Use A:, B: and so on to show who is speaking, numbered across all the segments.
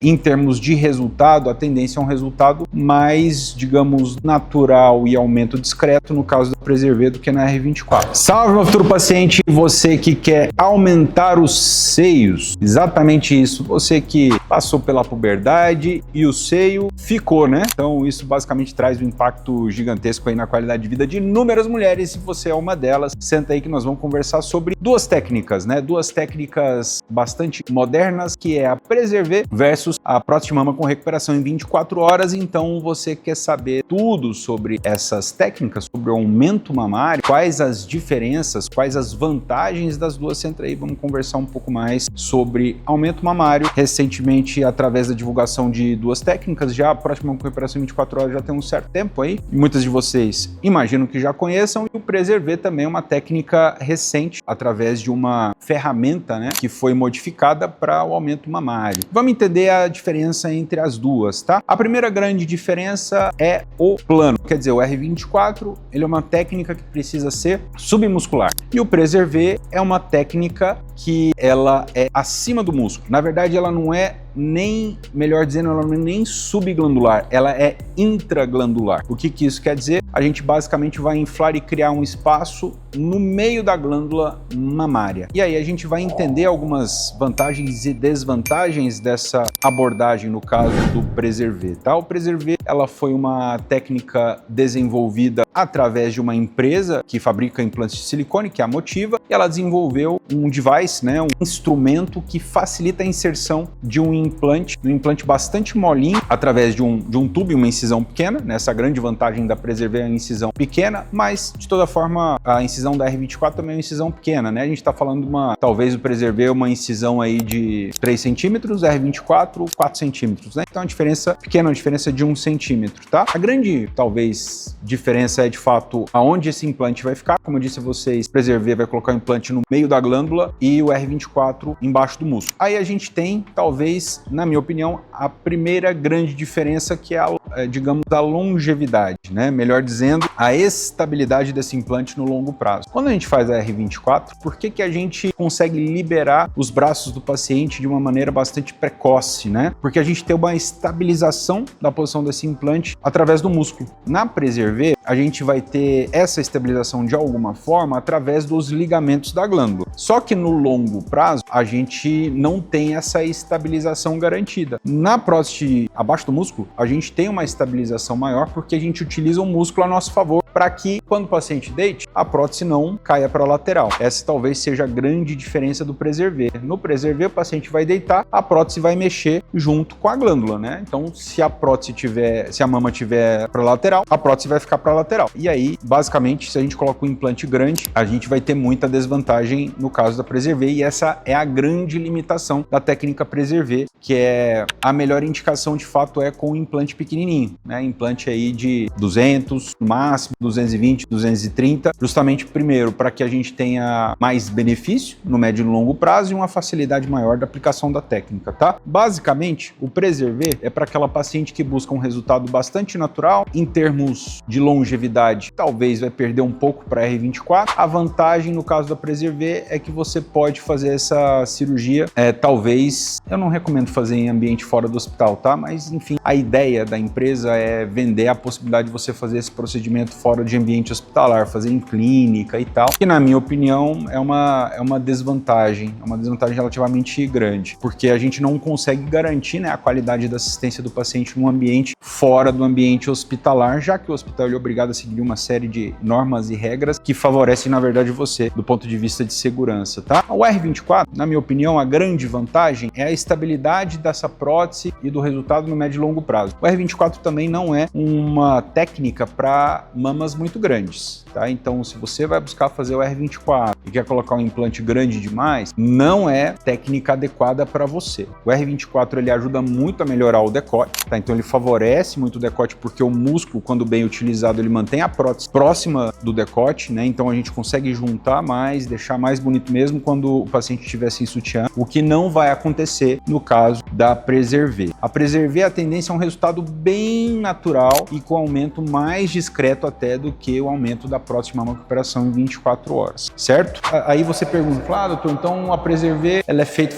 A: em termos de resultado, a tendência é um resultado mais, digamos, natural e aumento discreto no caso da Preservé do que na R24. Salve, meu futuro paciente, você que quer aumentar os seios, exatamente isso, você que passou pela puberdade e o seio ficou, né? Então isso basicamente traz um impacto gigantesco aí na qualidade de vida de inúmeras mulheres. Se você é uma delas, senta aí que nós vamos conversar sobre duas técnicas, né? Duas técnicas bastante modernas, que é a Preservé versus a prótese de mama com recuperação em 24 horas. Então você quer saber tudo sobre essas técnicas, sobre o aumento mamário, quais as diferenças, quais as vantagens das duas, senta aí, vamos conversar um pouco mais sobre aumento mamário. Recentemente, através da divulgação de duas técnicas, já a prótese de mama com recuperação em 24 horas já tem um certo tempo aí, muitas de vocês imaginam que já conheçam, e o Preservé também é uma técnica recente, através de uma ferramenta, né, que foi modificada para o aumento mamário. Vamos entender a diferença entre as duas, tá? A primeira grande diferença é o plano, quer dizer, o R24, ele é uma técnica que precisa ser submuscular, e o Preservé é uma técnica que ela é acima do músculo. Na verdade, ela não é nem, melhor dizendo, ela não é nem subglandular, ela é intraglandular. O que isso quer dizer? A gente basicamente vai inflar e criar um espaço no meio da glândula mamária. E aí a gente vai entender algumas vantagens e desvantagens dessa abordagem no caso do Preservé, tá? O Preservé, ela foi uma técnica desenvolvida através de uma empresa que fabrica implantes de silicone, que é a Motiva, e ela desenvolveu um device, né, um instrumento que facilita a inserção de um implante bastante molinho, através de um tubo e uma incisão pequena, né? Essa grande vantagem da Preservé é a incisão pequena, mas de toda forma a incisão da R24 também é uma incisão pequena, né? A gente está falando de talvez o Preservé uma incisão aí de 3 centímetros, a R24 4 centímetros, né? Então a diferença pequena, a diferença de 1 centímetro, tá? A grande, talvez, diferença é de fato aonde esse implante vai ficar. Como eu disse a vocês, o Preservé vai colocar o implante no meio da glândula e o R24 embaixo do músculo. Aí a gente tem, talvez, na minha opinião, a primeira grande diferença, que é digamos, a longevidade, né? Melhor dizendo, a estabilidade desse implante no longo prazo. Quando a gente faz a R24, por que a gente consegue liberar os braços do paciente de uma maneira bastante precoce, né? Porque a gente tem uma estabilização da posição desse implante através do músculo. Na Preservé, a gente vai ter essa estabilização de alguma forma através dos ligamentos da glândula. Só que no longo prazo, a gente não tem essa estabilização garantida. Na prótese abaixo do músculo, a gente tem uma estabilização maior porque a gente utiliza o músculo a nosso favor para que, quando o paciente deite, a prótese não caia para a lateral. Essa talvez seja a grande diferença do Preservé. No Preservé, o paciente vai deitar, a prótese vai mexer junto com a glândula, né? Então, se a mama tiver para a lateral, a prótese vai ficar para a lateral. E aí, basicamente, se a gente coloca um implante grande, a gente vai ter muita desvantagem no caso da Preservé, e essa é a grande limitação da técnica Preservé, que é a melhor indicação de fato é com um implante pequenininho, né? Implante aí de 200, no máximo 220, 230, justamente primeiro para que a gente tenha mais benefício no médio e no longo prazo e uma facilidade maior da aplicação da técnica, tá? Basicamente, o Preservé é para aquela paciente que busca um resultado bastante natural em termos de longevidade, talvez vai perder um pouco para R24. A vantagem no caso da Preservé é que você pode fazer essa cirurgia, talvez, eu não recomendo fazer em ambiente fora do hospital, tá? Mas enfim, a ideia da empresa é vender a possibilidade de você fazer esse procedimento fora de ambiente hospitalar, fazer em clínica e tal, que na minha opinião é uma desvantagem relativamente grande, porque a gente não consegue garantir, né, a qualidade da assistência do paciente num ambiente fora do ambiente hospitalar, já que o hospital é obrigado a seguir uma série de normas e regras que favorecem, na verdade, você do ponto de vista de segurança, tá? O R24, na minha opinião, a grande vantagem é a estabilidade dessa prótese e do resultado no médio e longo prazo. O R24 também não é uma técnica para mamas muito grandes, tá? Então, se você vai buscar fazer o R24 e quer colocar um implante grande demais, não é técnica adequada para você. O R24 ele ajuda muito a melhorar o decote, tá? Então ele favorece muito o decote porque o músculo, quando bem utilizado, ele mantém a prótese próxima do decote, né? Então a gente consegue juntar mais, deixar mais bonito mesmo quando o paciente estiver sem sutiã, o que não vai acontecer no caso da Preservé. A Preservé, a tendência é um resultado bem natural e com aumento mais discreto até até do que o aumento da prótese de mama com recuperação em 24 horas, certo? Aí você pergunta, claro, doutor, então a Preserver, ela é feita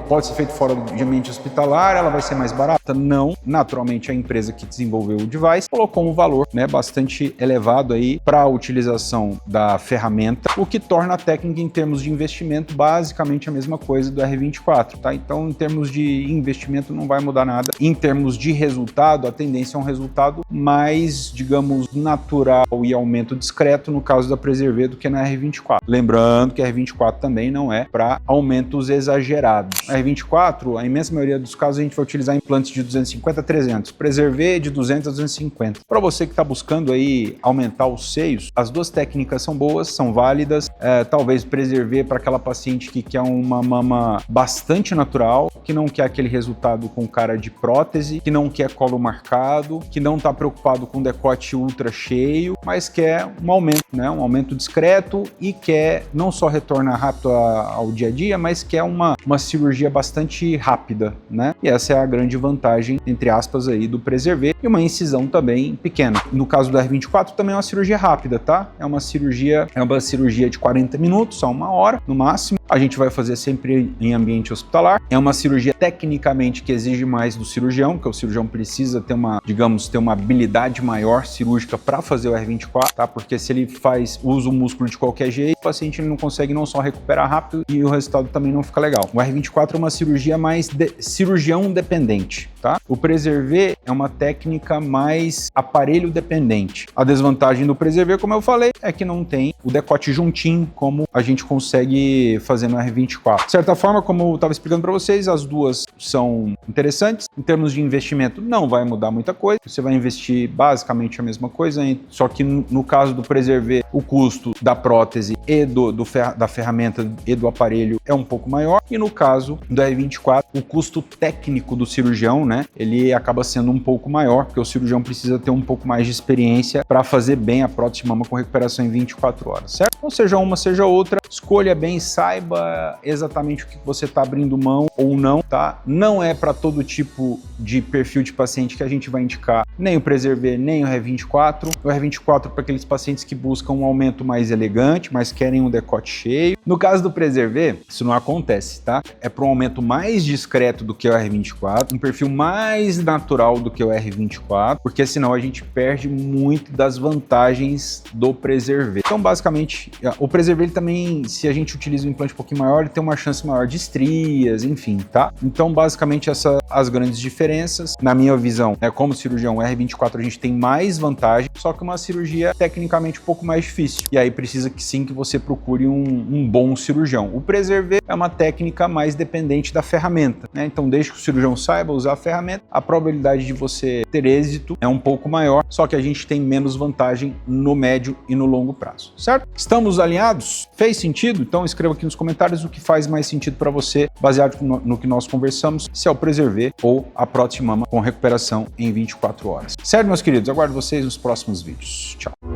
A: pode ser feita fora do ambiente hospitalar, ela vai ser mais barata? Não, naturalmente a empresa que desenvolveu o device colocou um valor, né, bastante elevado aí para a utilização da ferramenta, o que torna a técnica em termos de investimento basicamente a mesma coisa do R24, tá? Então, em termos de investimento não vai mudar nada. Em termos de resultado, a tendência é um resultado mais, digamos, natural e aumento discreto no caso da Preserver do que na R24. Lembrando que a R24 também não é para aumentos exagerados. A R24, a imensa maioria dos casos, a gente vai utilizar implantes de 250 a 300, Preserver de 200 a 250. Para você que está buscando aí aumentar os seios, as duas técnicas são boas, são válidas. Talvez Preserver para aquela paciente que quer uma mama bastante natural, que não quer aquele resultado com cara de prótese, que não quer colo marcado, que não está preocupado com decote ultra cheio, mas quer um aumento, né? Um aumento discreto e quer não só retornar rápido ao dia a dia, mas quer uma cirurgia bastante rápida, né? E essa é a grande vantagem, entre aspas, aí do Preserver, e uma incisão também pequena. No caso do R24 também é uma cirurgia rápida, tá? É uma cirurgia de 40 minutos a 1 hora, no máximo. A gente vai fazer sempre em ambiente hospitalar. É uma cirurgia tecnicamente que exige mais do cirurgião, porque o cirurgião precisa ter uma habilidade maior cirúrgica para fazer o R24, tá? Porque se ele usa o músculo de qualquer jeito, o paciente não consegue não só recuperar rápido e o resultado também não fica legal. O R24 é uma cirurgia mais cirurgião dependente, tá? O Preserver é uma técnica mais aparelho dependente. A desvantagem do Preserver, como eu falei, é que não tem o decote juntinho como a gente consegue fazer no R24. De certa forma, como eu estava explicando para vocês, as duas são interessantes. Em termos de investimento, não vai mudar muita coisa. Você vai investir basicamente a mesma coisa, só que no caso do Preserver, o custo da prótese e da ferramenta e do aparelho é um pouco maior. E no caso do R24, o custo técnico do cirurgião, né, ele acaba sendo um pouco maior, porque o cirurgião precisa ter um pouco mais de experiência para fazer bem a prótese de mama com recuperação em 24 horas, certo? Ou seja uma, seja outra, escolha bem, saiba exatamente o que você está abrindo mão ou não, tá? Não é para todo tipo de perfil de paciente que a gente vai indicar nem o Preserver, nem o R24. O R24 para aqueles pacientes que buscam um aumento mais elegante, mas querem um decote cheio. No caso do Preserver, isso não acontece, tá? É para um aumento mais discreto do que o R24, um perfil mais natural do que o R24, porque senão a gente perde muito das vantagens do Preserver. Então, basicamente, o Preserver ele também, se a gente utiliza um implante um pouquinho maior, ele tem uma chance maior de estrias, enfim, tá? Então, basicamente, as grandes diferenças, na minha visão, como cirurgião R24 a gente tem mais vantagem, só que uma cirurgia tecnicamente um pouco mais difícil. E aí precisa que sim que você procure um bom cirurgião. O Preserver é uma técnica mais dependente da ferramenta, né? Então, desde que o cirurgião saiba usar a ferramenta, a probabilidade de você ter êxito é um pouco maior, só que a gente tem menos vantagem no médio e no longo prazo, certo? Estamos alinhados? Fez sentido? Então escreva aqui nos comentários o que faz mais sentido para você, baseado no que nós conversamos, se é o Preserver ou a prótese de mama com recuperação em 24 horas. Certo, meus queridos? Aguardo vocês nos próximos vídeos. Tchau!